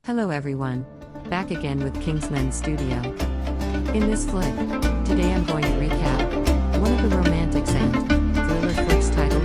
Hello everyone, back again with Kingsman Studio. In this flick, today I'm going to recap one of the romantics and thriller flicks titled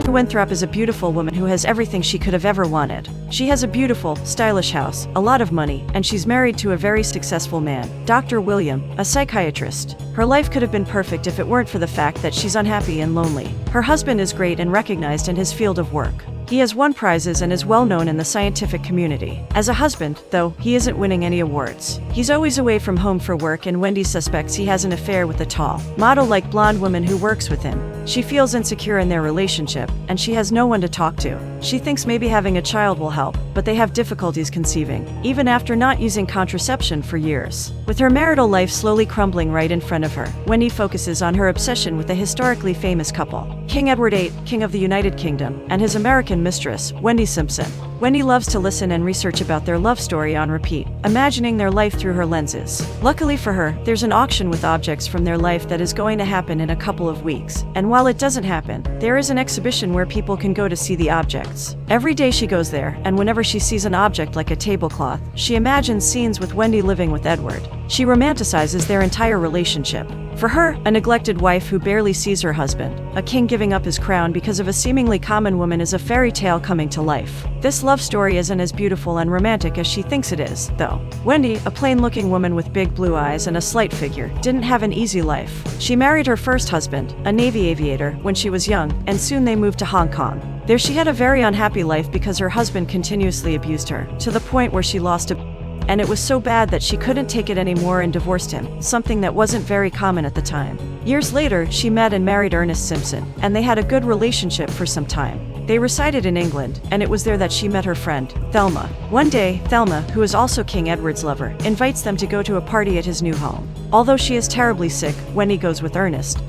VIII. Winthrop is a beautiful woman who has everything she could have ever wanted. She has a beautiful, stylish house, a lot of money, and she's married to a very successful man, Dr. William, a psychiatrist. Her life could have been perfect if it weren't for the fact that she's unhappy and lonely. Her husband is great and recognized in his field of work. He has won prizes and is well known in the scientific community. As a husband, though, he isn't winning any awards. He's always away from home for work, and Wendy suspects he has an affair with a tall, model-like blonde woman who works with him. She feels insecure in their relationship, and she has no one to talk to. She thinks maybe having a child will help, but they have difficulties conceiving, even after not using contraception for years. With her marital life slowly crumbling right in front of her, Wendy focuses on her obsession with a historically famous couple, King Edward VIII, King of the United Kingdom, and his American mistress, Wallis Simpson. Wendy loves to listen and research about their love story on repeat, imagining their life through her lenses. Luckily for her, there's an auction with objects from their life that is going to happen in a couple of weeks, and while it doesn't happen, there is an exhibition where people can go to see the objects. Every day she goes there, and whenever she sees an object like a tablecloth, she imagines scenes with Wendy living with Edward. She romanticizes their entire relationship. For her, a neglected wife who barely sees her husband, a king giving up his crown because of a seemingly common woman, is a fairy tale coming to life. This love story isn't as beautiful and romantic as she thinks it is, though. Wendy, a plain-looking woman with big blue eyes and a slight figure, didn't have an easy life. She married her first husband, a Navy aviator, when she was young, and soon they moved to Hong Kong. There she had a very unhappy life because her husband continuously abused her, to the point where she lost and it was so bad that she couldn't take it anymore and divorced him, something that wasn't very common at the time. Years later, she met and married Ernest Simpson, and they had a good relationship for some time. They resided in England, and it was there that she met her friend, Thelma. One day, Thelma, who is also King Edward's lover, invites them to go to a party at his new home. Although she is terribly sick, Wendy goes with Ernest,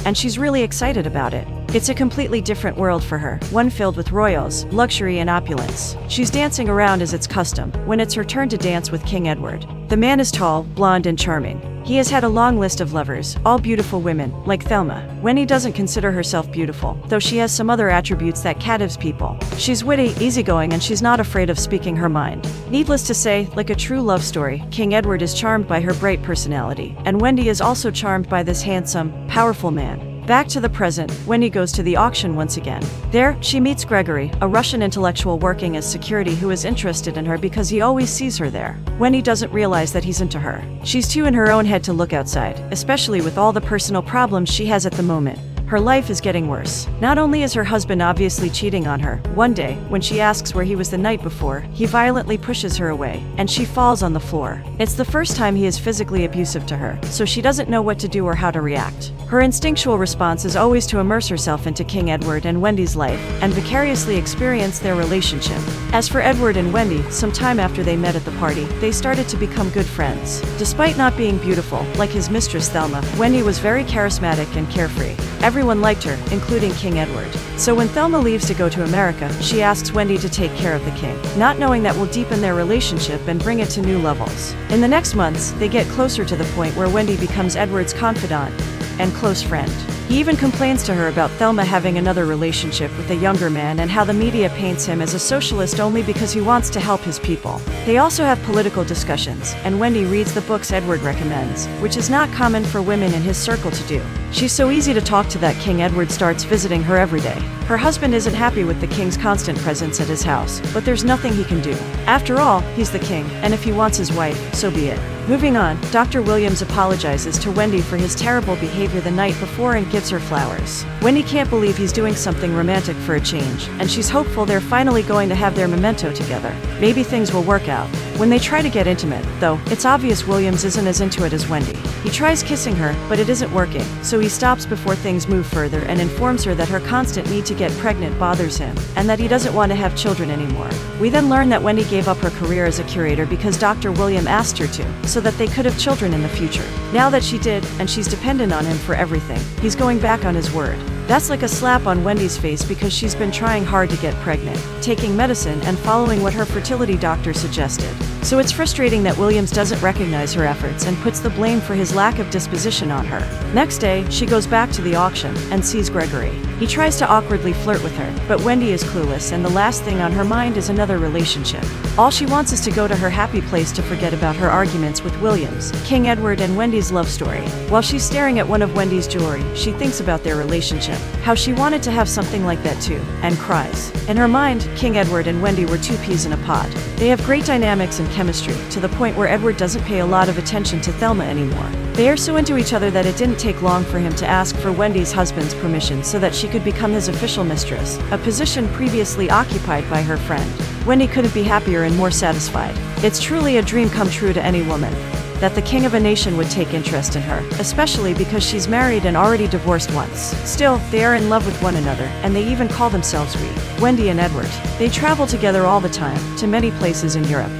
and she's really excited about it. It's a completely different world for her, one filled with royals, luxury, and opulence. She's dancing around as it's custom, when it's her turn to dance with King Edward. The man is tall, blonde, and charming. He has had a long list of lovers, all beautiful women, like Thelma. Wendy doesn't consider herself beautiful, though she has some other attributes that captives people. She's witty, easygoing, and she's not afraid of speaking her mind. Needless to say, like a true love story, King Edward is charmed by her bright personality, and Wendy is also charmed by this handsome, powerful man. Back to the present, Wendy goes to the auction once again. There, she meets Gregory, a Russian intellectual working as security who is interested in her because he always sees her there. Wendy doesn't realize that he's into her. She's too in her own head to look outside, especially with all the personal problems she has at the moment. Her life is getting worse. Not only is her husband obviously cheating on her, one day, when she asks where he was the night before, he violently pushes her away, and she falls on the floor. It's the first time he is physically abusive to her, so she doesn't know what to do or how to react. Her instinctual response is always to immerse herself into King Edward and Wendy's life, and vicariously experience their relationship. As for Edward and Wendy, some time after they met at the party, they started to become good friends. Despite not being beautiful, like his mistress Thelma, Wendy was very charismatic and carefree. Everyone liked her, including King Edward. So when Thelma leaves to go to America, she asks Wendy to take care of the king, not knowing that will deepen their relationship and bring it to new levels. In the next months, they get closer to the point where Wendy becomes Edward's confidant and close friend. He even complains to her about Thelma having another relationship with a younger man and how the media paints him as a socialist only because he wants to help his people. They also have political discussions, and Wendy reads the books Edward recommends, which is not common for women in his circle to do. She's so easy to talk to that King Edward starts visiting her every day. Her husband isn't happy with the king's constant presence at his house, but there's nothing he can do. After all, he's the king, and if he wants his wife, so be it. Moving on, Dr. Williams apologizes to Wendy for his terrible behavior the night before and gives her flowers. Wendy can't believe he's doing something romantic for a change, and she's hopeful they're finally going to have their memento together. Maybe things will work out. When they try to get intimate, though, it's obvious Williams isn't as into it as Wendy. He tries kissing her, but it isn't working, so he stops before things move further and informs her that her constant need to get pregnant bothers him, and that he doesn't want to have children anymore. We then learn that Wendy gave up her career as a curator because Dr. William asked her to, so that they could have children in the future. Now that she did, and she's dependent on him for everything, he's going back on his word. That's like a slap on Wendy's face because she's been trying hard to get pregnant, taking medicine and following what her fertility doctor suggested. So it's frustrating that Williams doesn't recognize her efforts and puts the blame for his lack of disposition on her. Next day, she goes back to the auction and sees Gregory. He tries to awkwardly flirt with her, but Wendy is clueless and the last thing on her mind is another relationship. All she wants is to go to her happy place to forget about her arguments with Williams, King Edward, and Wendy's love story. While she's staring at one of Wendy's jewelry, she thinks about their relationship, how she wanted to have something like that too, and cries. In her mind, King Edward and Wendy were two peas in a pod. They have great dynamics and chemistry, to the point where Edward doesn't pay a lot of attention to Thelma anymore. They are so into each other that it didn't take long for him to ask for Wendy's husband's permission so that she could become his official mistress, a position previously occupied by her friend. Wendy couldn't be happier and more satisfied. It's truly a dream come true to any woman that the king of a nation would take interest in her, especially because she's married and already divorced once. Still, they are in love with one another, and they even call themselves Wendy and Edward. They travel together all the time, to many places in Europe,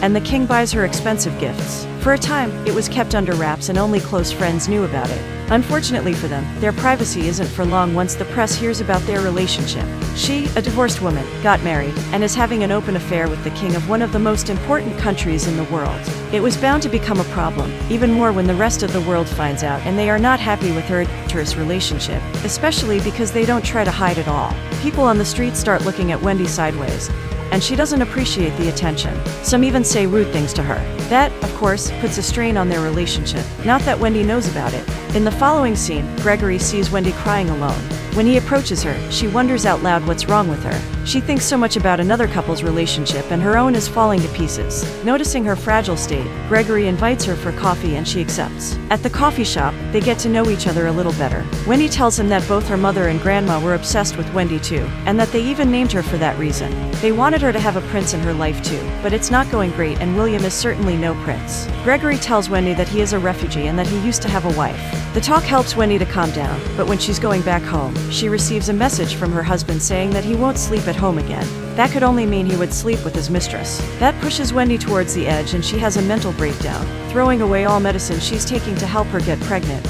and the king buys her expensive gifts. For a time, it was kept under wraps and only close friends knew about it. Unfortunately for them, their privacy isn't for long once the press hears about their relationship. She, a divorced woman, got married, and is having an open affair with the king of one of the most important countries in the world. It was bound to become a problem, even more when the rest of the world finds out and they are not happy with her adulterous relationship, especially because they don't try to hide it all. People on the street start looking at Wendy sideways, and she doesn't appreciate the attention. Some even say rude things to her. That, of course, puts a strain on their relationship. Not that Wendy knows about it. In the following scene, Gregory sees Wendy crying alone. When he approaches her, she wonders out loud what's wrong with her. She thinks so much about another couple's relationship and her own is falling to pieces. Noticing her fragile state, Gregory invites her for coffee and she accepts. At the coffee shop, they get to know each other a little better. Wendy tells him that both her mother and grandma were obsessed with Wendy too, and that they even named her for that reason. They wanted her to have a prince in her life too, but it's not going great and William is certainly no prince. Gregory tells Wendy that he is a refugee and that he used to have a wife. The talk helps Wendy to calm down, but when she's going back home, she receives a message from her husband saying that he won't sleep at home again. That could only mean he would sleep with his mistress. That pushes Wendy towards the edge and she has a mental breakdown, throwing away all medicine she's taking to help her get pregnant,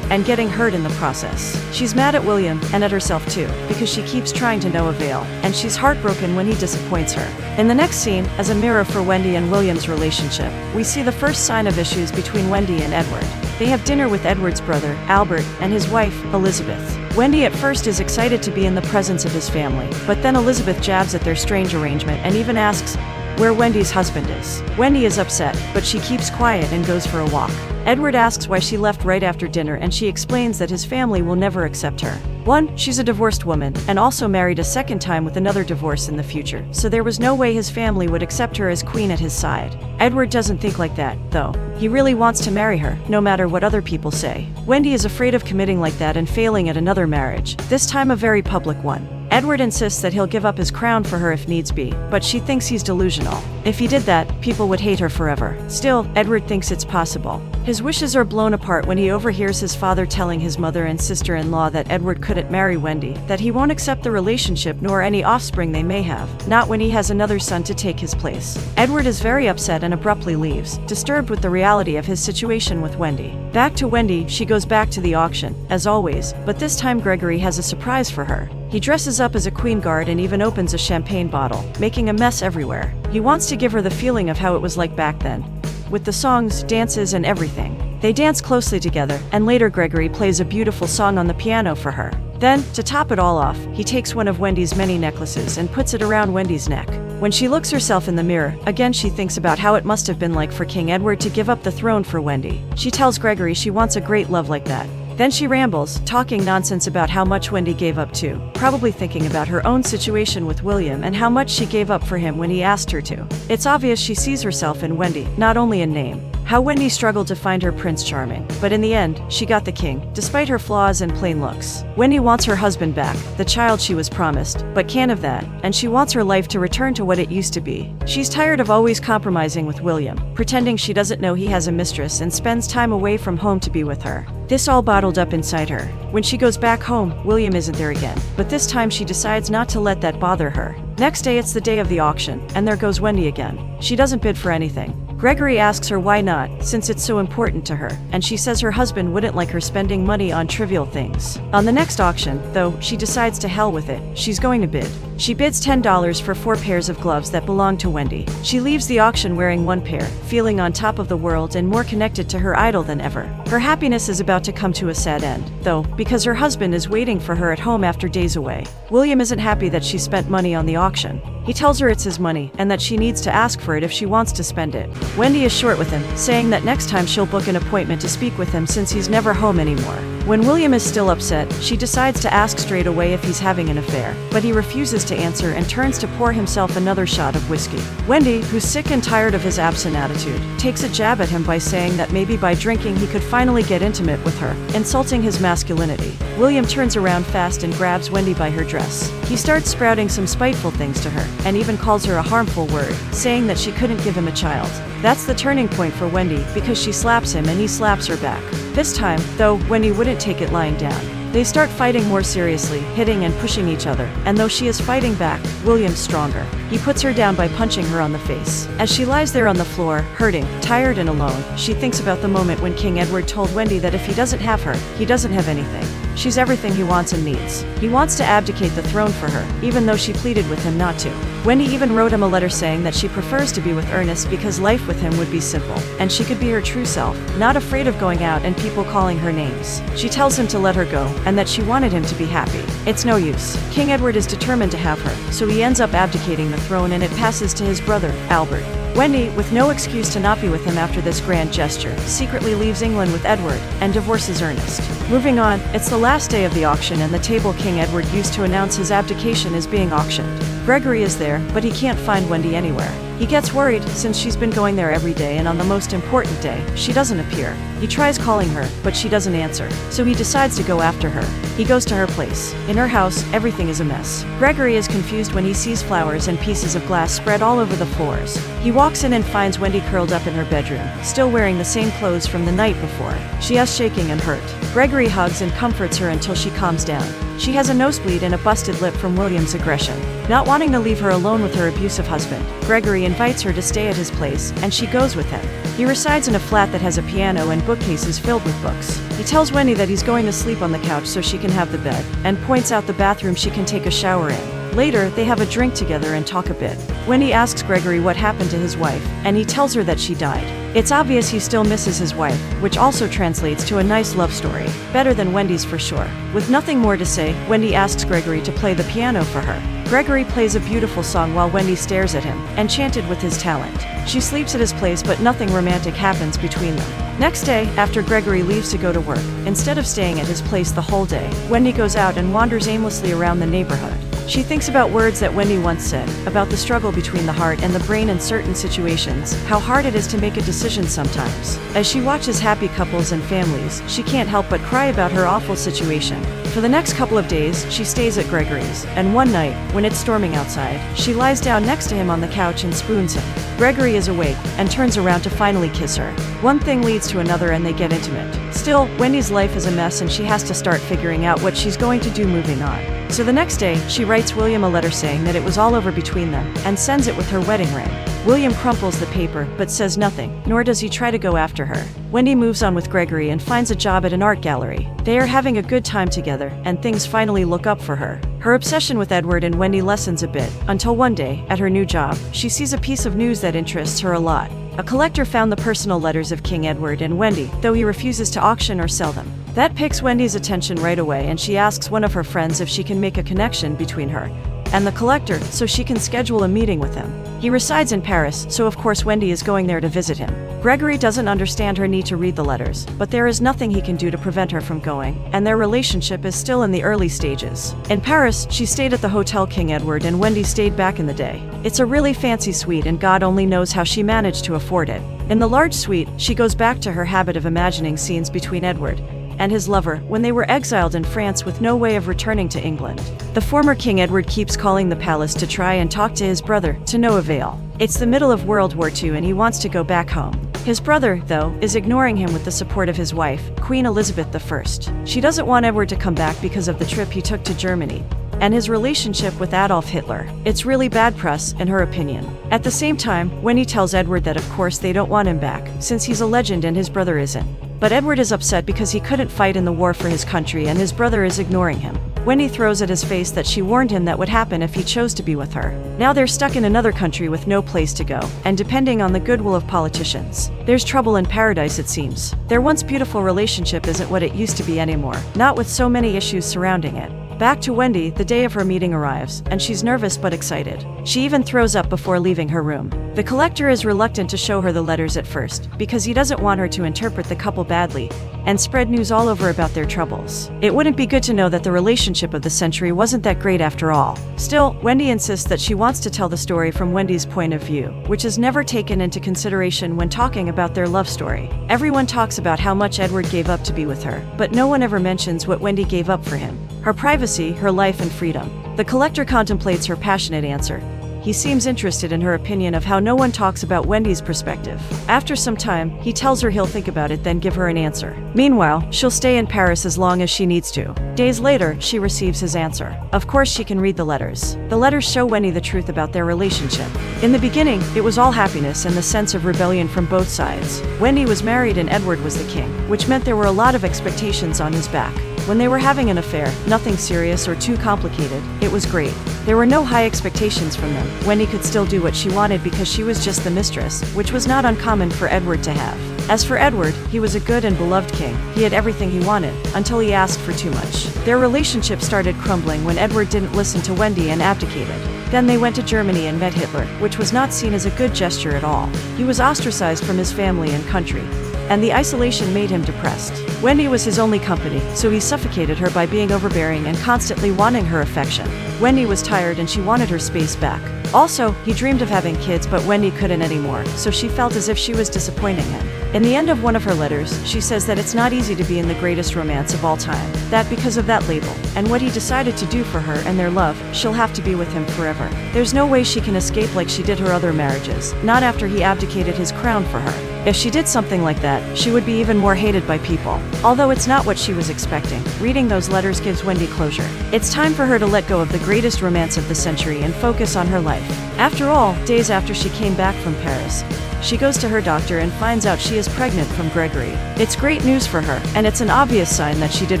and getting hurt in the process. She's mad at William, and at herself too, because she keeps trying to no avail, and she's heartbroken when he disappoints her. In the next scene, as a mirror for Wendy and William's relationship, we see the first sign of issues between Wendy and Edward. They have dinner with Edward's brother, Albert, and his wife, Elizabeth. Wendy at first is excited to be in the presence of his family, but then Elizabeth jabs at their strange arrangement and even asks where Wendy's husband is. Wendy is upset, but she keeps quiet and goes for a walk. Edward asks why she left right after dinner and she explains that his family will never accept her. One, she's a divorced woman, and also married a second time with another divorce in the future, so there was no way his family would accept her as queen at his side. Edward doesn't think like that, though. He really wants to marry her, no matter what other people say. Wendy is afraid of committing like that and failing at another marriage, this time a very public one. Edward insists that he'll give up his crown for her if needs be, but she thinks he's delusional. If he did that, people would hate her forever. Still, Edward thinks it's possible. His wishes are blown apart when he overhears his father telling his mother and sister-in-law that Edward couldn't marry Wendy, that he won't accept the relationship nor any offspring they may have, not when he has another son to take his place. Edward is very upset and abruptly leaves, disturbed with the reality of his situation with Wendy. Back to Wendy, she goes back to the auction, as always, but this time Gregory has a surprise for her. He dresses up as a queen guard and even opens a champagne bottle, making a mess everywhere. He wants to give her the feeling of how it was like back then, with the songs, dances, and everything. They dance closely together, and later Gregory plays a beautiful song on the piano for her. Then, to top it all off, he takes one of Wendy's many necklaces and puts it around Wendy's neck. When she looks herself in the mirror, again she thinks about how it must have been like for King Edward to give up the throne for Wendy. She tells Gregory she wants a great love like that. Then she rambles, talking nonsense about how much Wendy gave up too, probably thinking about her own situation with William and how much she gave up for him when he asked her to. It's obvious she sees herself in Wendy, not only in name. How Wendy struggled to find her Prince Charming, but in the end, she got the king, despite her flaws and plain looks. Wendy wants her husband back, the child she was promised, but can't have that, and she wants her life to return to what it used to be. She's tired of always compromising with William, pretending she doesn't know he has a mistress and spends time away from home to be with her. This all bottled up inside her. When she goes back home, William isn't there again, but this time she decides not to let that bother her. Next day it's the day of the auction, and there goes Wendy again. She doesn't bid for anything. Gregory asks her why not, since it's so important to her, and she says her husband wouldn't like her spending money on trivial things. On the next auction, though, she decides to hell with it. She's going to bid. She bids $10 for 4 pairs of gloves that belong to Wendy. She leaves the auction wearing 1 pair, feeling on top of the world and more connected to her idol than ever. Her happiness is about to come to a sad end, though, because her husband is waiting for her at home after days away. William isn't happy that she spent money on the auction. He tells her it's his money and that she needs to ask for it if she wants to spend it. Wendy is short with him, saying that next time she'll book an appointment to speak with him since he's never home anymore. When William is still upset, she decides to ask straight away if he's having an affair, but he refuses to answer and turns to pour himself another shot of whiskey. Wendy, who's sick and tired of his absent attitude, takes a jab at him by saying that maybe by drinking he could finally get intimate with her, insulting his masculinity. William turns around fast and grabs Wendy by her dress. He starts sprouting some spiteful things to her, and even calls her a harmful word, saying that she couldn't give him a child. That's the turning point for Wendy, because she slaps him and he slaps her back. This time, though, Wendy wouldn't take it lying down. They start fighting more seriously, hitting and pushing each other, and though she is fighting back, William's stronger. He puts her down by punching her on the face. As she lies there on the floor, hurting, tired and alone, she thinks about the moment when King Edward told Wendy that if he doesn't have her, he doesn't have anything. She's everything he wants and needs. He wants to abdicate the throne for her, even though she pleaded with him not to. Wendy even wrote him a letter saying that she prefers to be with Ernest because life with him would be simple, and she could be her true self, not afraid of going out and people calling her names. She tells him to let her go, and that she wanted him to be happy. It's no use. King Edward is determined to have her, so he ends up abdicating the throne and it passes to his brother, Albert. Wendy, with no excuse to not be with him after this grand gesture, secretly leaves England with Edward and divorces Ernest. Moving on, it's the last day of the auction and the table King Edward used to announce his abdication is being auctioned. Gregory is there, but he can't find Wendy anywhere. He gets worried since she's been going there every day and on the most important day, she doesn't appear. He tries calling her, but she doesn't answer, so he decides to go after her. He goes to her place. In her house, everything is a mess. Gregory is confused when he sees flowers and pieces of glass spread all over the floors. He walks in and finds Wendy curled up in her bedroom, still wearing the same clothes from the night before. She is shaking and hurt. Gregory hugs and comforts her until she calms down. She has a nosebleed and a busted lip from William's aggression. Not wanting to leave her alone with her abusive husband, Gregory invites her to stay at his place, and she goes with him. He resides in a flat that has a piano and bookcases filled with books. He tells Wendy that he's going to sleep on the couch so she can have the bed, and points out the bathroom she can take a shower in. Later, they have a drink together and talk a bit. Wendy asks Gregory what happened to his wife, and he tells her that she died. It's obvious he still misses his wife, which also translates to a nice love story. Better than Wendy's for sure. With nothing more to say, Wendy asks Gregory to play the piano for her. Gregory plays a beautiful song while Wendy stares at him, enchanted with his talent. She sleeps at his place, but nothing romantic happens between them. Next day, after Gregory leaves to go to work, instead of staying at his place the whole day, Wendy goes out and wanders aimlessly around the neighborhood. She thinks about words that Wendy once said, about the struggle between the heart and the brain in certain situations, how hard it is to make a decision sometimes. As she watches happy couples and families, she can't help but cry about her awful situation. For the next couple of days, she stays at Gregory's, and one night, when it's storming outside, she lies down next to him on the couch and spoons him. Gregory is awake, and turns around to finally kiss her. One thing leads to another and they get intimate. Still, Wendy's life is a mess and she has to start figuring out what she's going to do moving on. So the next day, she writes William a letter saying that it was all over between them, and sends it with her wedding ring. William crumples the paper, but says nothing, nor does he try to go after her. Wendy moves on with Gregory and finds a job at an art gallery. They are having a good time together, and things finally look up for her. Her obsession with Edward and Wendy lessens a bit, until one day, at her new job, she sees a piece of news that interests her a lot. A collector found the personal letters of King Edward and Wendy, though he refuses to auction or sell them. That picks Wendy's attention right away, and she asks one of her friends if she can make a connection between her and the collector so she can schedule a meeting with him. He resides in Paris, so of course Wendy is going there to visit him. Gregory doesn't understand her need to read the letters, but there is nothing he can do to prevent her from going, and their relationship is still in the early stages. In Paris, she stayed at the Hotel King Edward and Wendy stayed back in the day. It's a really fancy suite and God only knows how she managed to afford it. In the large suite, she goes back to her habit of imagining scenes between Edward and his lover when they were exiled in France with no way of returning to England. The former King Edward keeps calling the palace to try and talk to his brother, to no avail. It's the middle of World War II and he wants to go back home. His brother, though, is ignoring him with the support of his wife, Queen Elizabeth I. She doesn't want Edward to come back because of the trip he took to Germany, and his relationship with Adolf Hitler. It's really bad press, in her opinion. At the same time, Wendy tells Edward that of course they don't want him back, since he's a legend and his brother isn't. But Edward is upset because he couldn't fight in the war for his country and his brother is ignoring him. Wendy throws at his face that she warned him that would happen if he chose to be with her. Now they're stuck in another country with no place to go, and depending on the goodwill of politicians. There's trouble in paradise, it seems. Their once beautiful relationship isn't what it used to be anymore, not with so many issues surrounding it. Back to Wendy, the day of her meeting arrives, and she's nervous but excited. She even throws up before leaving her room. The collector is reluctant to show her the letters at first, because he doesn't want her to interpret the couple badly and spread news all over about their troubles. It wouldn't be good to know that the relationship of the century wasn't that great after all. Still, Wendy insists that she wants to tell the story from Wendy's point of view, which is never taken into consideration when talking about their love story. Everyone talks about how much Edward gave up to be with her, but no one ever mentions what Wendy gave up for him. Her privacy, her life, and freedom. The collector contemplates her passionate answer. He seems interested in her opinion of how no one talks about Wendy's perspective. After some time, he tells her he'll think about it then give her an answer. Meanwhile, she'll stay in Paris as long as she needs to. Days later, she receives his answer. Of course she can read the letters. The letters show Wendy the truth about their relationship. In the beginning, it was all happiness and the sense of rebellion from both sides. Wendy was married and Edward was the king, which meant there were a lot of expectations on his back. When they were having an affair, nothing serious or too complicated, it was great. There were no high expectations from them. Wendy could still do what she wanted because she was just the mistress, which was not uncommon for Edward to have. As for Edward, he was a good and beloved king. He had everything he wanted, until he asked for too much. Their relationship started crumbling when Edward didn't listen to Wendy and abdicated. Then they went to Germany and met Hitler, which was not seen as a good gesture at all. He was ostracized from his family and country, and the isolation made him depressed. Wendy was his only company, so he suffocated her by being overbearing and constantly wanting her affection. Wendy was tired and she wanted her space back. Also, he dreamed of having kids, but Wendy couldn't anymore, so she felt as if she was disappointing him. In the end of one of her letters, she says that it's not easy to be in the greatest romance of all time, that because of that label, and what he decided to do for her and their love, she'll have to be with him forever. There's no way she can escape like she did her other marriages, not after he abdicated his crown for her. If she did something like that, she would be even more hated by people. Although it's not what she was expecting, reading those letters gives Wendy closure. It's time for her to let go of the greatest romance of the century and focus on her life. After all, days after she came back from Paris, she goes to her doctor and finds out she is pregnant from Gregory. It's great news for her, and it's an obvious sign that she did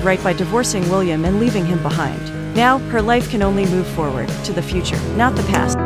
right by divorcing William and leaving him behind. Now, her life can only move forward, to the future, not the past.